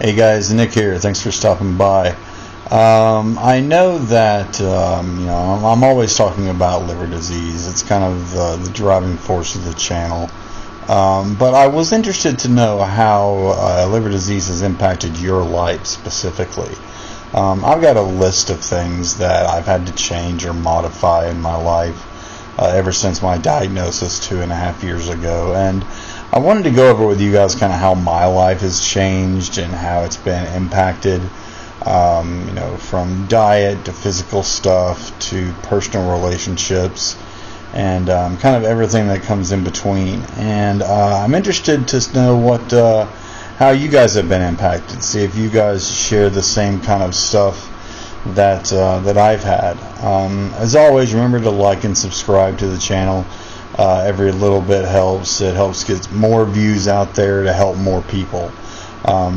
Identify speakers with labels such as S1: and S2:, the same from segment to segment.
S1: Hey guys, Nick here. Thanks for stopping by. I know that I'm always talking about liver disease. It's kind of the driving force of the channel. But I was interested to know how liver disease has impacted your life specifically. I've got a list of things that I've had to change or modify in my life ever since my diagnosis 2.5 years ago, and I wanted to go over with you guys kind of how my life has changed and how it's been impacted, from diet to physical stuff to personal relationships and kind of everything that comes in between. And I'm interested to know how you guys have been impacted. See if you guys share the same kind of stuff that I've had. As always, remember to like and subscribe to the channel. Every little bit helps. It helps get more views out there to help more people.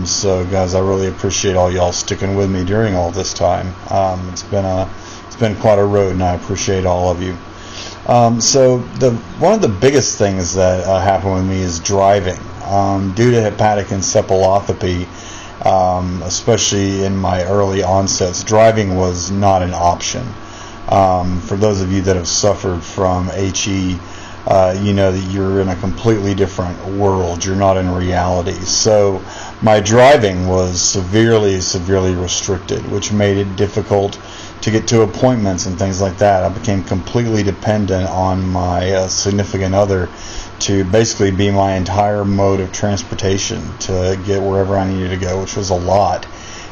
S1: So guys, I really appreciate all y'all sticking with me during all this time. It's been quite a road, and I appreciate all of you. So one of the biggest things that happened with me is driving. Due to hepatic encephalopathy, especially in my early onsets, driving was not an option. For those of you that have suffered from HE, you know that you're in a completely different world. You're not in reality. So my driving was severely restricted, which made it difficult to get to appointments and things like that. I became completely dependent on my significant other to basically be my entire mode of transportation to get wherever I needed to go, which was a lot.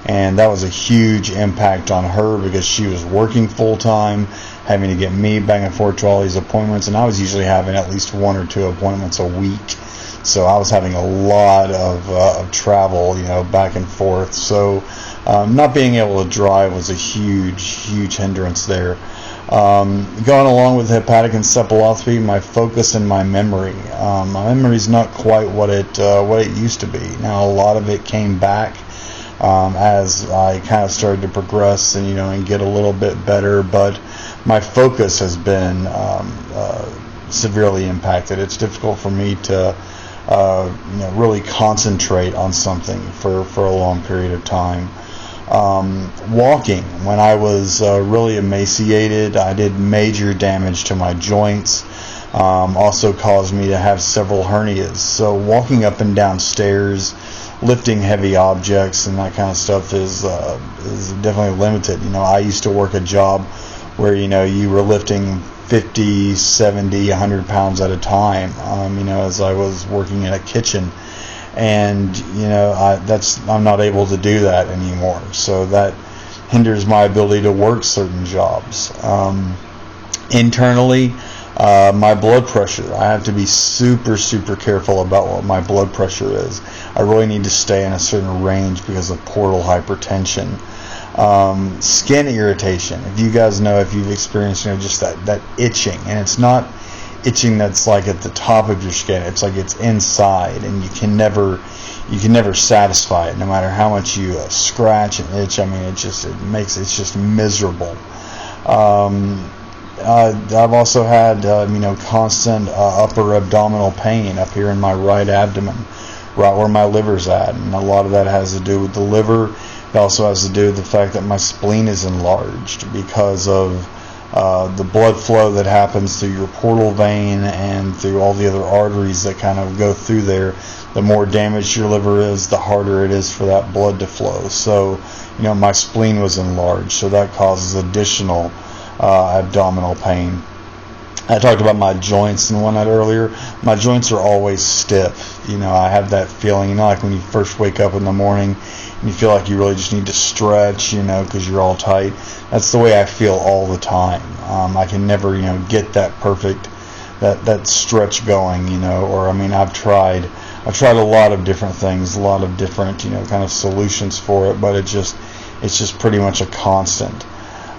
S1: And that was a huge impact on her because she was working full time, having to get me back and forth to all these appointments, and I was usually having at least 1 or 2 appointments a week. So I was having a lot of travel, back and forth. So not being able to drive was a huge hindrance there. Going along with hepatic encephalopathy, my focus and my memory. My memory is not quite what it used to be. Now a lot of it came back as I kind of started to progress and get a little bit better, but my focus has been severely impacted. It's difficult for me to really concentrate on something for a long period of time. Walking, when I was really emaciated, I did major damage to my joints. Also caused me to have several hernias. So walking up and down stairs, lifting heavy objects and that kind of stuff is definitely limited. I used to work a job where you were lifting 50, 70, 100 pounds at a time, as I was working in a kitchen, and I'm not able to do that anymore. So that hinders my ability to work certain jobs. Internally, my blood pressure, I have to be super careful about what my blood pressure is. I really need to stay in a certain range because of portal hypertension. Skin irritation, if you guys know, if you've experienced just that itching, and it's not itching that's like at the top of your skin, it's like it's inside, and you can never satisfy it no matter how much you scratch and itch. I mean, it's just miserable. I've also had constant upper abdominal pain up here in my right abdomen, right where my liver's at, and a lot of that has to do with the liver. It also has to do with the fact that my spleen is enlarged because of the blood flow that happens through your portal vein and through all the other arteries that kind of go through there. The more damaged your liver is, the harder it is for that blood to flow. So, my spleen was enlarged, so that causes additional abdominal pain. I talked about my joints and whatnot earlier. My joints are always stiff. I have that feeling, like when you first wake up in the morning and you feel like you really just need to stretch, because you're all tight. That's the way I feel all the time. I can never, get that perfect, that stretch going, I've tried a lot of different things, a lot of different, kind of solutions for it, but it's just pretty much a constant.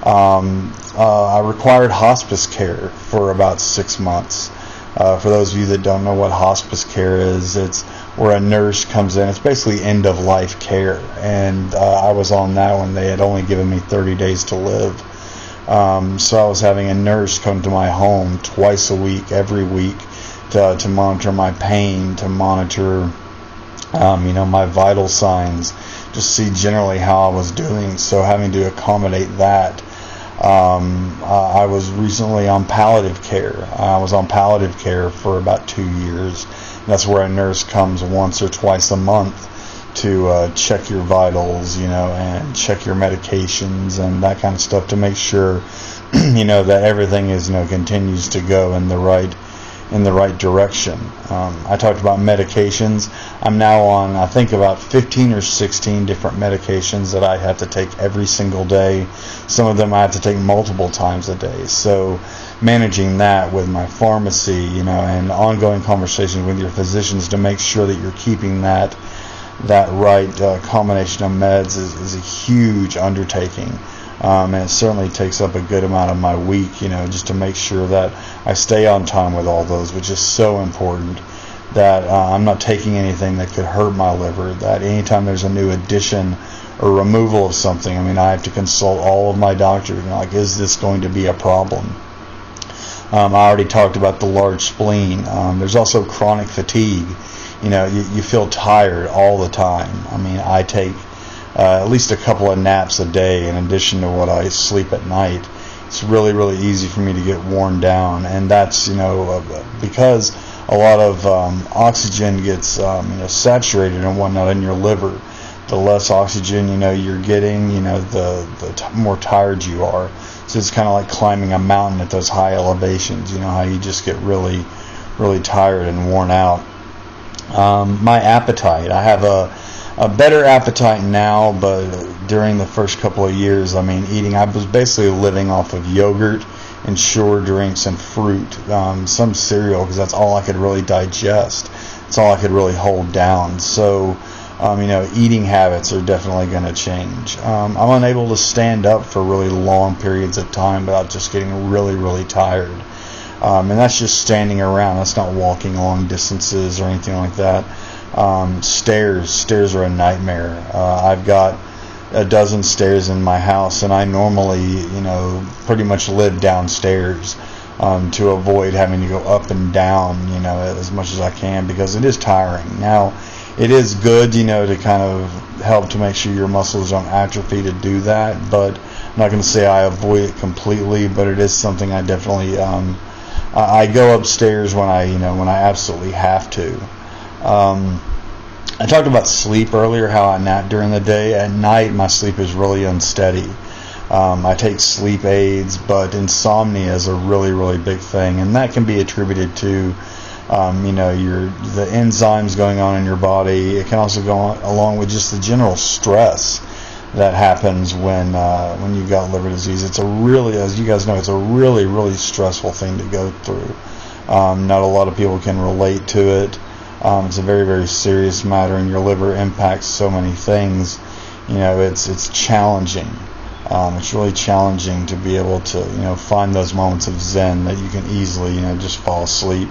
S1: I required hospice care for about 6 months. For those of you that don't know what hospice care is, it's where a nurse comes in. It's basically end of life care, and I was on that one. They had only given me 30 days to live. So I was having a nurse come to my home twice a week, every week, to monitor my pain, to monitor My vital signs, just see generally how I was doing. So having to accommodate that. I was recently on palliative care. I was on palliative care for about 2 years. That's where a nurse comes once or twice a month to check your vitals, and check your medications and that kind of stuff to make sure, that everything is, continues to go in the right direction. I talked about medications. I'm now on, I think, about 15 or 16 different medications that I have to take every single day. Some of them I have to take multiple times a day. So managing that with my pharmacy, and ongoing conversations with your physicians to make sure that you're keeping that right combination of meds is a huge undertaking. And it certainly takes up a good amount of my week, just to make sure that I stay on time with all those, which is so important, that I'm not taking anything that could hurt my liver, that anytime there's a new addition or removal of something, I have to consult all of my doctors, is this going to be a problem? I already talked about the large spleen. There's also chronic fatigue. You feel tired all the time. I take at least a couple of naps a day in addition to what I sleep at night. It's really, really easy for me to get worn down, and that's because a lot of oxygen gets saturated and whatnot in your liver. The less oxygen you're getting, the more tired you are. So it's kind of like climbing a mountain at those high elevations. How you just get really, really tired and worn out. My appetite. I have a better appetite now, but during the first couple of years, eating, I was basically living off of yogurt and Sure drinks and fruit, some cereal, because that's all I could really digest. It's all I could really hold down. So, eating habits are definitely going to change. I'm unable to stand up for really long periods of time without just getting really, really tired. And that's just standing around. That's not walking long distances or anything like that. Stairs are a nightmare. I've got a dozen stairs in my house, and I normally, pretty much live downstairs to avoid having to go up and down, as much as I can, because it is tiring. Now, it is good, to kind of help to make sure your muscles don't atrophy to do that, but I'm not going to say I avoid it completely, but it is something I definitely, I go upstairs when I absolutely have to. I talked about sleep earlier, how I nap during the day. At night, my sleep is really unsteady. I take sleep aids, but insomnia is a really, really big thing, and that can be attributed to, the enzymes going on in your body. It can also go on along with just the general stress that happens when you've got liver disease. It's as you guys know, it's a really, really stressful thing to go through. Not a lot of people can relate to it. It's a very, very serious matter, and your liver impacts so many things. It's challenging. It's really challenging to be able to, find those moments of zen that you can easily, just fall asleep.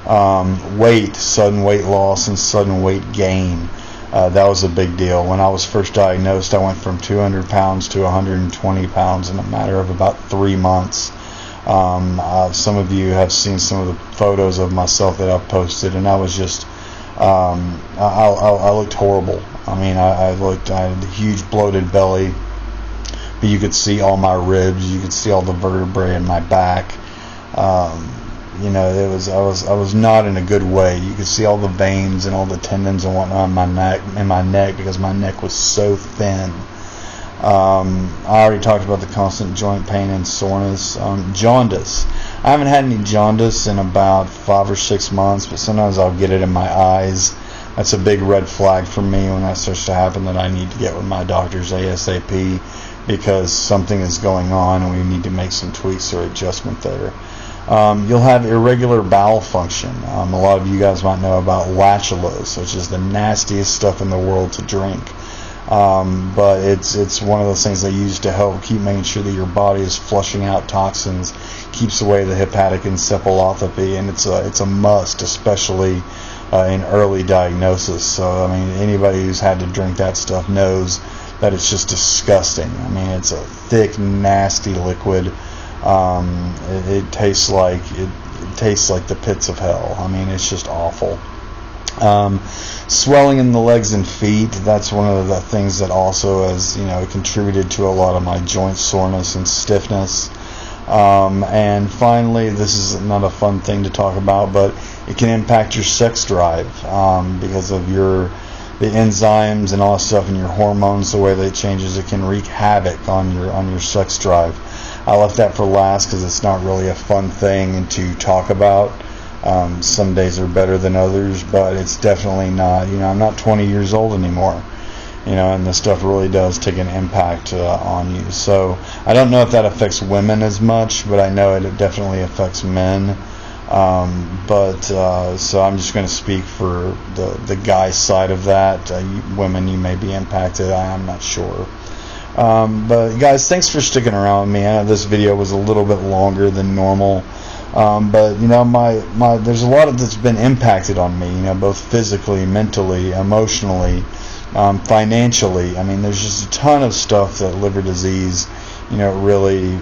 S1: Sudden weight loss and sudden weight gain. That was a big deal. When I was first diagnosed, I went from 200 pounds to 120 pounds in a matter of about 3 months. Some of you have seen some of the photos of myself that I've posted, and I was just, I looked horrible. I had a huge bloated belly, but you could see all my ribs, you could see all the vertebrae in my back. I was not in a good way. You could see all the veins and all the tendons and whatnot in my neck because my neck was so thin. I already talked about the constant joint pain and soreness. Jaundice. I haven't had any jaundice in about 5 or 6 months, but sometimes I'll get it in my eyes. That's a big red flag for me when that starts to happen, that I need to get with my doctors ASAP, because something is going on and we need to make some tweaks or adjustment there. You'll have irregular bowel function. A lot of you guys might know about lactulose, which is the nastiest stuff in the world to drink. But it's one of those things they use to help keep making sure that your body is flushing out toxins, keeps away the hepatic encephalopathy, and it's a must, especially in early diagnosis. So anybody who's had to drink that stuff knows that it's just disgusting. It's a thick, nasty liquid. It tastes like the pits of hell. It's just awful. Swelling in the legs and feet, that's one of the things that also has, contributed to a lot of my joint soreness and stiffness. And finally, this is not a fun thing to talk about, but it can impact your sex drive because of the enzymes and all that stuff and your hormones, the way that it changes. It can wreak havoc on your sex drive. I left that for last because it's not really a fun thing to talk about. Some days are better than others, but it's definitely not. I'm not 20 years old anymore. And this stuff really does take an impact on you. So I don't know if that affects women as much, but I know it definitely affects men. So I'm just going to speak for the guy side of that. Women, you may be impacted. I'm not sure. But guys, thanks for sticking around with me. I know this video was a little bit longer than normal. But there's a lot that's been impacted on me, both physically, mentally, emotionally, financially. I mean, there's just a ton of stuff that liver disease, really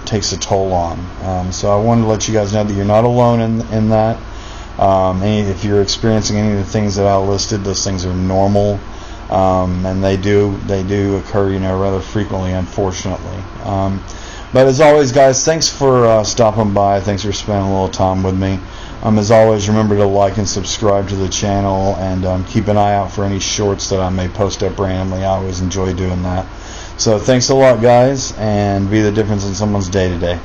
S1: takes a toll on. So I wanted to let you guys know that you're not alone in that. If you're experiencing any of the things that I listed, those things are normal, and they do occur, rather frequently, unfortunately. But as always, guys, thanks for stopping by. Thanks for spending a little time with me. As always, remember to like and subscribe to the channel, and keep an eye out for any shorts that I may post up randomly. I always enjoy doing that. So thanks a lot, guys, and be the difference in someone's day today.